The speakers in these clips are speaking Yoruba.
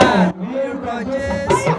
àmì orúkọ Jésù.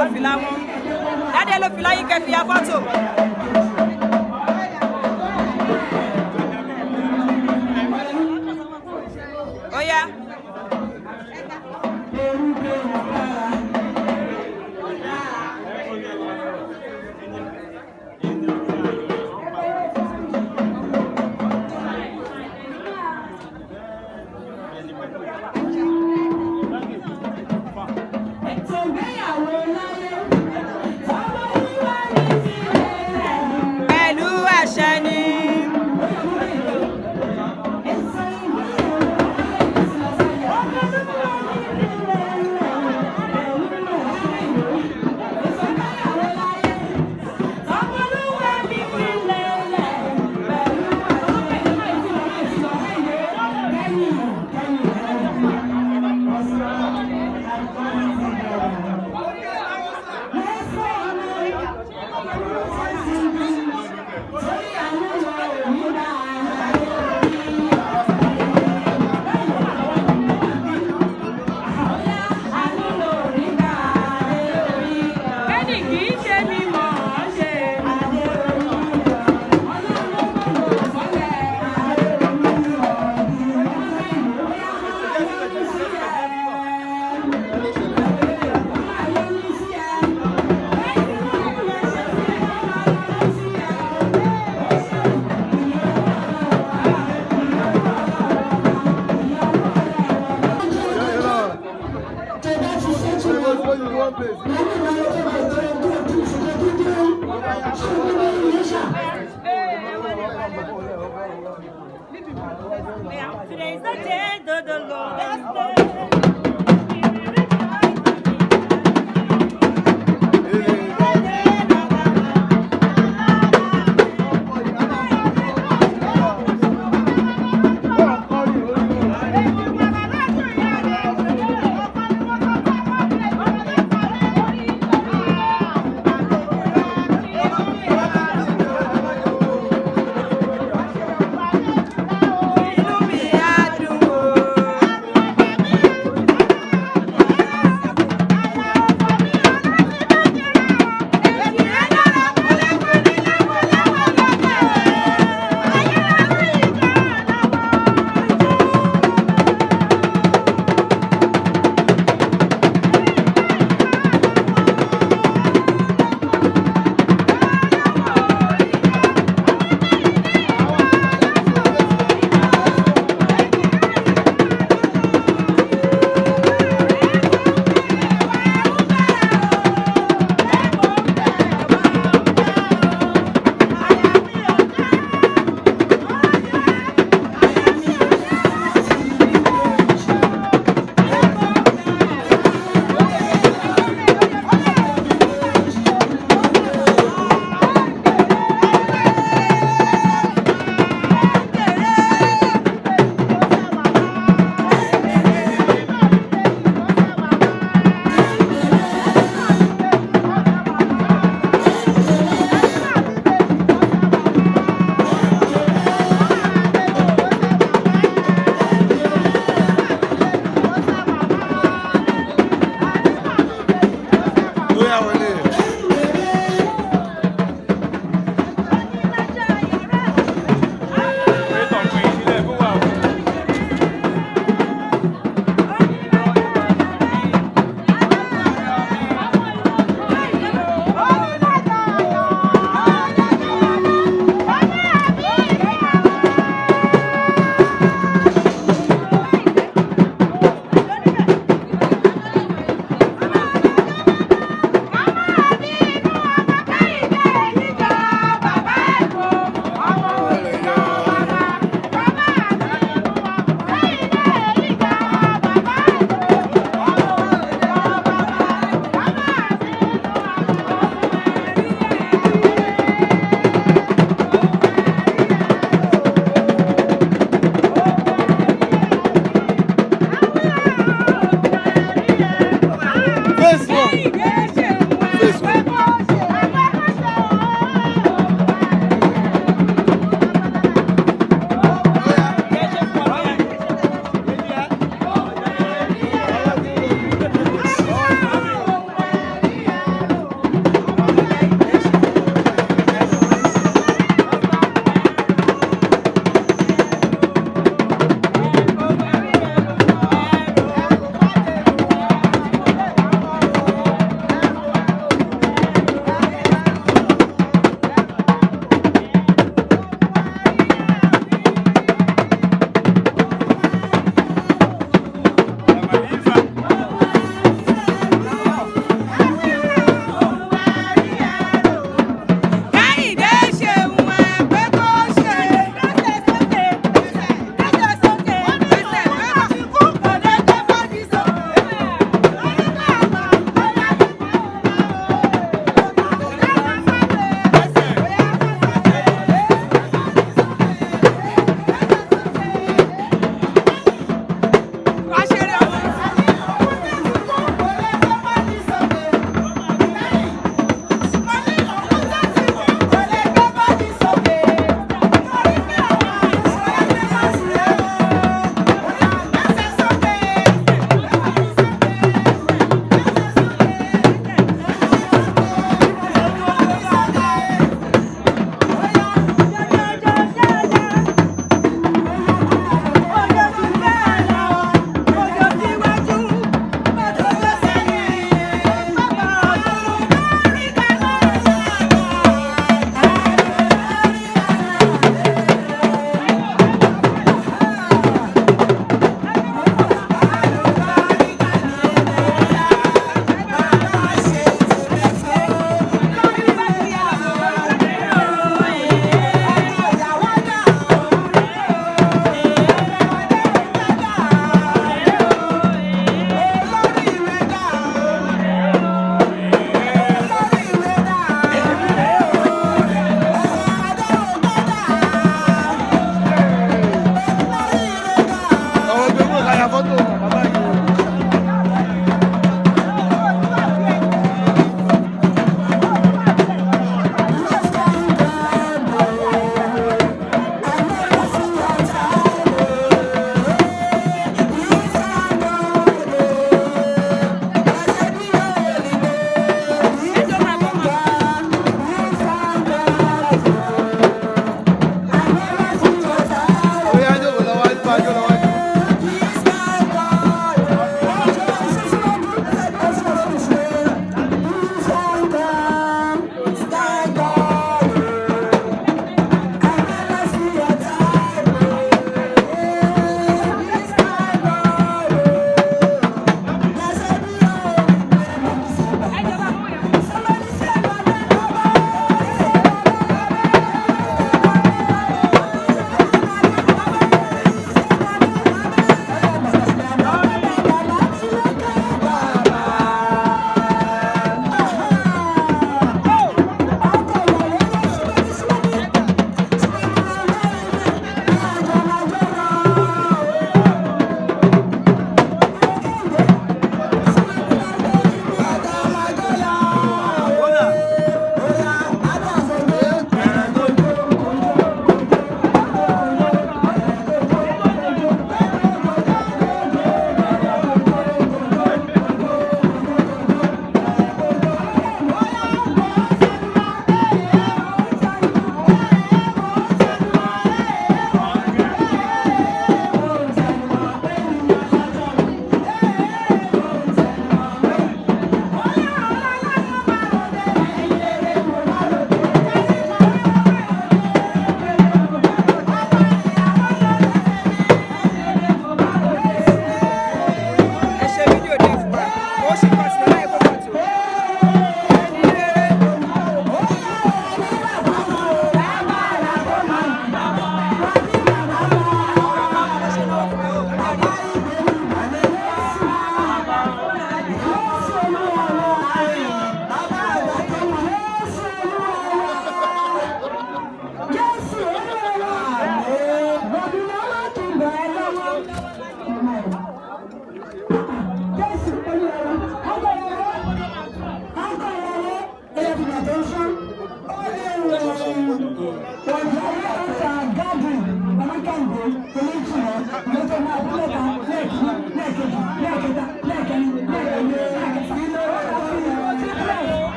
lo fìlà wọn. Dáadé lo fìlà yìí kẹ́ fi ya fọ́tò. Ó yá. Pẹ̀lú àṣẹ ni. Today is the day that the Lord has made. Inú mi á dùn o.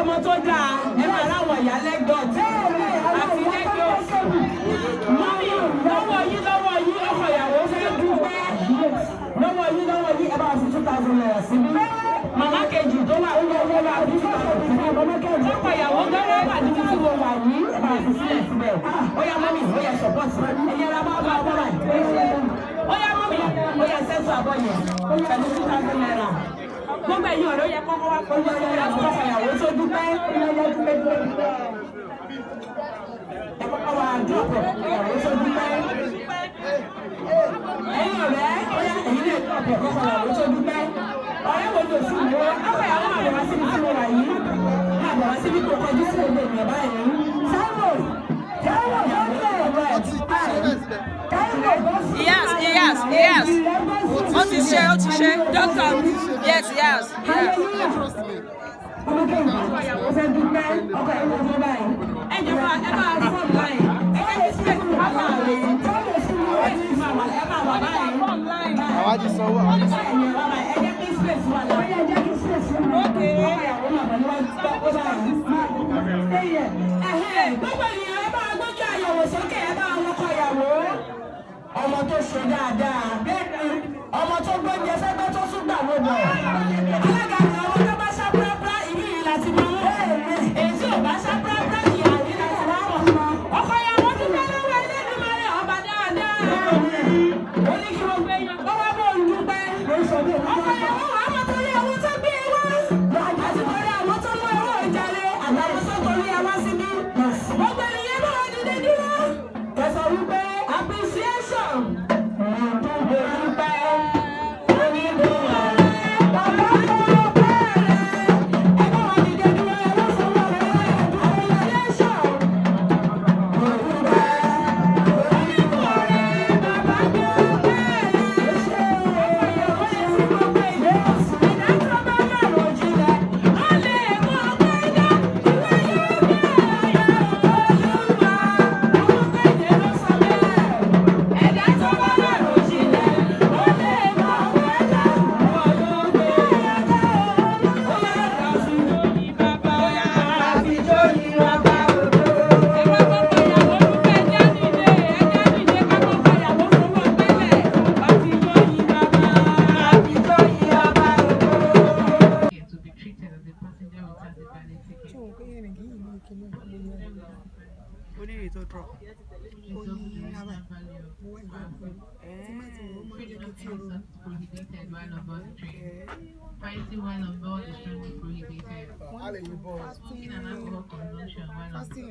ọmọ tó dáa ẹ máa láwọn ìyá lẹ́gọ̀ọ́tì àti lẹ́gọ̀ọ́tì mọ́mí lọ́wọ́ yín ọkọ ìyàwó fẹ́ dúpẹ́ lọ́wọ́ yín ẹ bá fi 2,000 naira síbí màmá kejì tó wà ó lọ́wọ́ wà ní 2,000 síbí ọkọ ìyàwó gbẹ́rẹ́ wà ní títí wo wà ní ẹ bá fi sílẹ̀ síbẹ̀ ó yá mọ́mí ó yá sọ́pọ́tì ẹ̀yẹ ra bá ọmọ báyìí ó yá mọ́mí ó yá sẹ́tù àbọ̀ yẹn pẹ̀lú 2,000 naira. Gbogbo ẹ̀yin ọ̀rọ̀ yẹ kọ́kọ́ wá fún ọjọ́ ìyàwó ìyàwó tó dúpẹ́ ẹ kọ́kọ́ wá dúpẹ́ ìyàwó tó dúpẹ́ ẹ̀yin ọ̀rẹ́ ọ̀yà ẹ̀yin lè dúpẹ́ kọ́kọ́ ìyàwó tó dúpẹ́ ọ̀rẹ́ wo ló sì wọ́ ọ̀pọ̀ ìyàwó àbọ̀ wá síbi tí mo wà yìí àbọ̀ wá síbi tó kọjú sí òde ìgbà báyìí Yes. What is she? Doctor. Yes. Ọmọ tó ṣe dáadáa, ọmọ tó gbọ́njẹ sẹ́gbẹ́ tó tún gbà wọ́n alága ni ọmọ tó bá ṣá púrápúrá ìlú yìí láti mọ èyí tí ò bá ṣá púrápúrá ìyá yìí láti wá wọ̀. ọkọ ìyàwó tún bá lọ́wọ́ Ẹlẹ́dùmarè ọba dáadáa. ó ní kí wọ́n gbé yan kó wá bọ̀ ń dúpẹ́. ọkọ ìyàwó wà á mọ̀ torí àwọn tó gbé e wá. àti torí àwọn tó mú ẹwọ́ ìjàlẹ̀ àtàwọn tó torí ẹ wá síbí. gbogbo ènìyàn bá wà dídé dúró. kẹsàn-án wípé appreciation. Fighting while on board is strongly prohibited. Smoking and alcohol consumption while on board.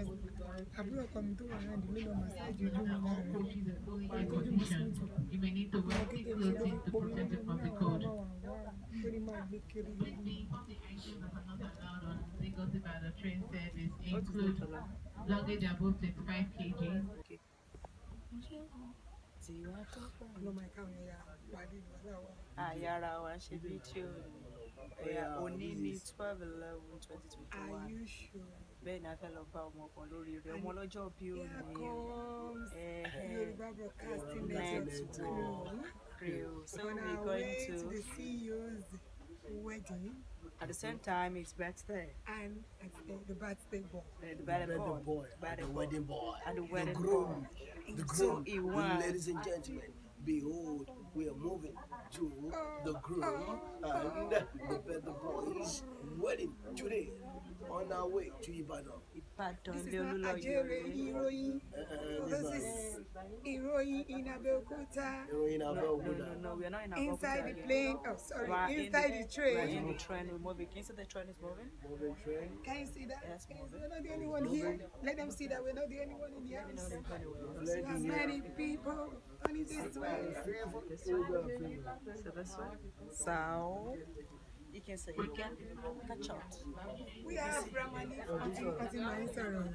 Which is a fully air condition. You may need to wear thick clothing to protect you from the cold. Lifting of the items that are not allowed on Lagos Ibadan train service include luggage above 25 kg. Àyàrá wa ṣe fídíò òní ní 12/11/2021. Bẹ́ẹ̀ ni a fẹ́ lọ bá ọmọ kan lórí rẹ̀ ọmọ ọlọ́jọ́ bí ó ní Yorùbá Broadcasting Network. So we're going to the CEO's wedding. At the same time, it's birthday. And the birthday boy. The birthday boy. The wedding boy. And the wedding groom. boy. The groom. 2 in 1. Ladies and gentlemen, behold, we are moving to the groom and the birthday boy's wedding today. On our way to Ibadan. This is not Ajere Iroyin. This is Iroyin in Abeokuta. No, we are not in Abeokuta. Inside the plane. Oh, sorry. We're Inside the train. We're in the train. We're moving. Can you see the train is moving? Moving train. Can you see that? Yes, moving. We're not the only one here. Let them see that we're not the only one in the house. We have many people only this way. So this way. So you can say you can catch out. We have Ramani from Fatima Instagram.